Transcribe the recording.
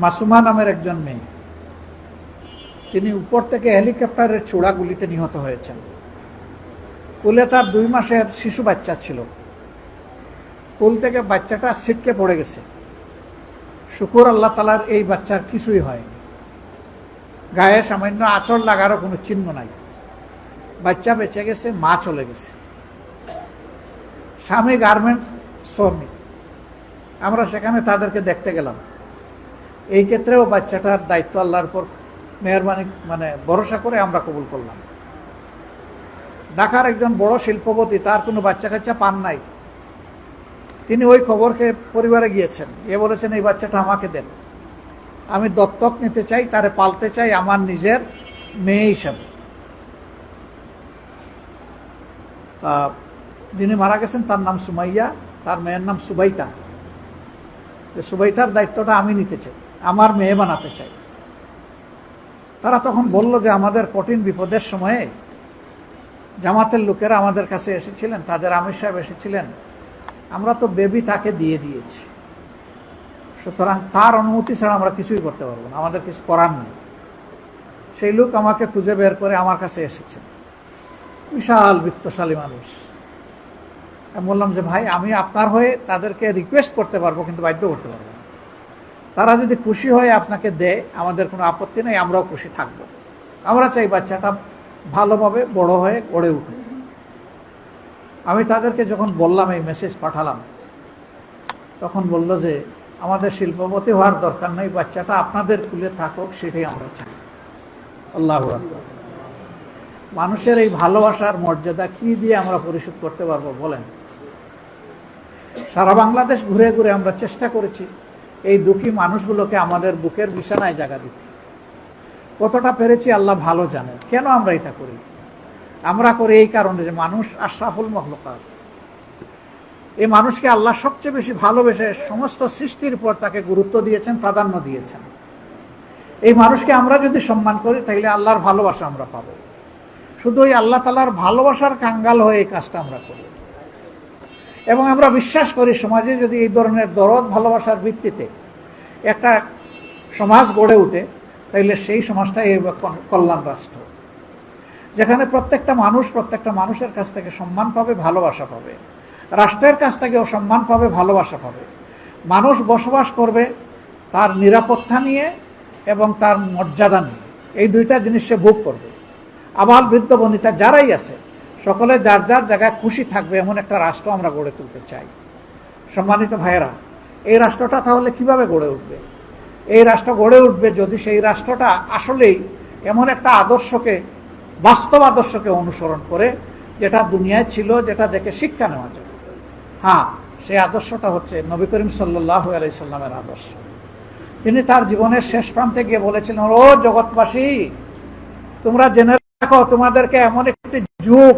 মাসুমা নামের একজন মেয়ে, তিনি উপর থেকে হেলিকপ্টারের ছোড়া গুলিতে নিহত হয়েছেন। কুলে তার 2 মাসের শিশু বাচ্চা ছিল। কুল থেকে বাচ্চাটা ছিটকে পড়ে গেছে। শুকুর আল্লাহ তাআলার, এই বাচ্চার কিছুই হয়নি। গায়ে সামান্য আঁচড় লাগারও কোনো চিহ্ন নাই। বাচ্চা বেঁচে গেছে, মা চলে গেছে। স্বামী গার্মেন্টস শ্রমিক। আমরা সেখানে তাদেরকে দেখতে গেলাম। এই ক্ষেত্রেও বাচ্চাটার দায়িত্ব আল্লাহর উপর মেহরবানি ভরসা করে আমরা কবুল করলাম। ঢাকার একজন বড় শিল্পপতি, তার কোনো বাচ্চা কাচ্চা পান নাই। তিনি ওই খবরকে পরিবারে গিয়েছেন, বলেছেন এই বাচ্চাটা আমাকে দেন, আমি দত্তক নিতে চাই, তারে পালতে চাই আমার নিজের মেয়ে হিসাবে। যিনি মারা গেছেন তার নাম সুমাইয়া, তার মেয়ের নাম সুবাইতা। সুবাইতার দায়িত্বটা আমি নিতে চাই, আমার মেয়ে বানাতে চাই। তারা তখন বলল যে আমাদের কঠিন বিপদের সময়ে জামাতের লোকেরা আমাদের কাছে এসেছিলেন, তাদের আমির সাহেব এসেছিলেন, আমরা তো বেবি তাকে দিয়ে দিয়েছি, সুতরাং তার অনুমতি ছাড়া আমরা কিছুই করতে পারবো না, আমাদের কিছু করার নেই। সেই লোক আমাকে খুঁজে বের করে আমার কাছে এসেছেন, বিশাল বিত্তশালী মানুষ। আমি বললাম যে ভাই, আমি আপনার হয়ে তাদেরকে রিকোয়েস্ট করতে পারবো, কিন্তু বাধ্য করতে পারবো না। তারা যদি খুশি হয়ে আপনাকে দেয়, আমাদের কোনো আপত্তি নেই, আমরাও খুশি থাকবো। আমরা চাই বাচ্চাটা ভালোভাবে বড় হয়ে গড়ে উঠুক। আমি তাদেরকে যখন বললাম, এই মেসেজ পাঠালাম, তখন বলল যে আমাদের শিল্পপতি হওয়ার দরকার নেই, বাচ্চাটা আপনাদের কুলে থাকুক, সেটাই আমরা চাই। আল্লাহু আকবার। মানুষের এই ভালোবাসার মর্যাদা কি দিয়ে আমরা পরিশোধ করতে পারবো বলেন? সারা বাংলাদেশ ঘুরে ঘুরে আমরা চেষ্টা করেছি এই দুঃখী মানুষগুলোকে আমাদের বুকের বিছানায় জায়গা দিতে। কতটা পেরেছি আল্লাহ ভালো জানেন। কেন আমরা এটা করি? আমরা করি এই কারণে যে মানুষ আশরাফুল মখলুকাত। এই মানুষকে আল্লাহ সবচেয়ে বেশি ভালোবেসে সমস্ত সৃষ্টির উপর তাকে গুরুত্ব দিয়েছেন, প্রাধান্য দিয়েছেন। এই মানুষকে আমরা যদি সম্মান করি, তাহলে আল্লাহর ভালোবাসা আমরা পাবো। শুধু ওই আল্লাহ তাআলার ভালোবাসার কাঙ্গাল হয়ে এই কাজটা আমরা করি। এবং আমরা বিশ্বাস করি, সমাজে যদি এই ধরনের দরদ ভালোবাসার ভিত্তিতে একটা সমাজ গড়ে ওঠে, তাইলে সেই সমাজটাই কল্যাণ রাষ্ট্র, যেখানে প্রত্যেকটা মানুষের কাছ থেকে সম্মান পাবে, ভালোবাসা পাবে। রাষ্ট্রের কাছ থেকেও সম্মান পাবে, ভালোবাসা পাবে। মানুষ বসবাস করবে তার নিরাপত্তা নিয়ে এবং তার মর্যাদা নিয়ে। এই দুইটা জিনিস সে ভোগ করবে। আবাল বৃদ্ধ বনিতা যারাই আছে, সকলে যার যার জায়গায় খুশি থাকবে, এমন একটা রাষ্ট্র আমরা গড়ে তুলতে চাই। সম্মানিত ভাইয়েরা, এই রাষ্ট্রটা তাহলে কিভাবে গড়ে উঠবে? এই রাষ্ট্র গড়ে উঠবে যদি সেই রাষ্ট্রটা আসলেই এমন একটা আদর্শকে, বাস্তব আদর্শকে অনুসরণ করে, যেটা দুনিয়ায় ছিল, যেটা দেখে শিক্ষা নেওয়া যায়। হ্যাঁ, সেই আদর্শটা হচ্ছে নবী করিম সাল্লাল্লাহু আলাইহি সাল্লামের আদর্শ। তিনি তার জীবনের শেষ প্রান্তে গিয়ে বলেছিলেন, ও জগৎবাসী, তোমরা জেনে রাখো, তোমাদেরকে এমন একটি যুগ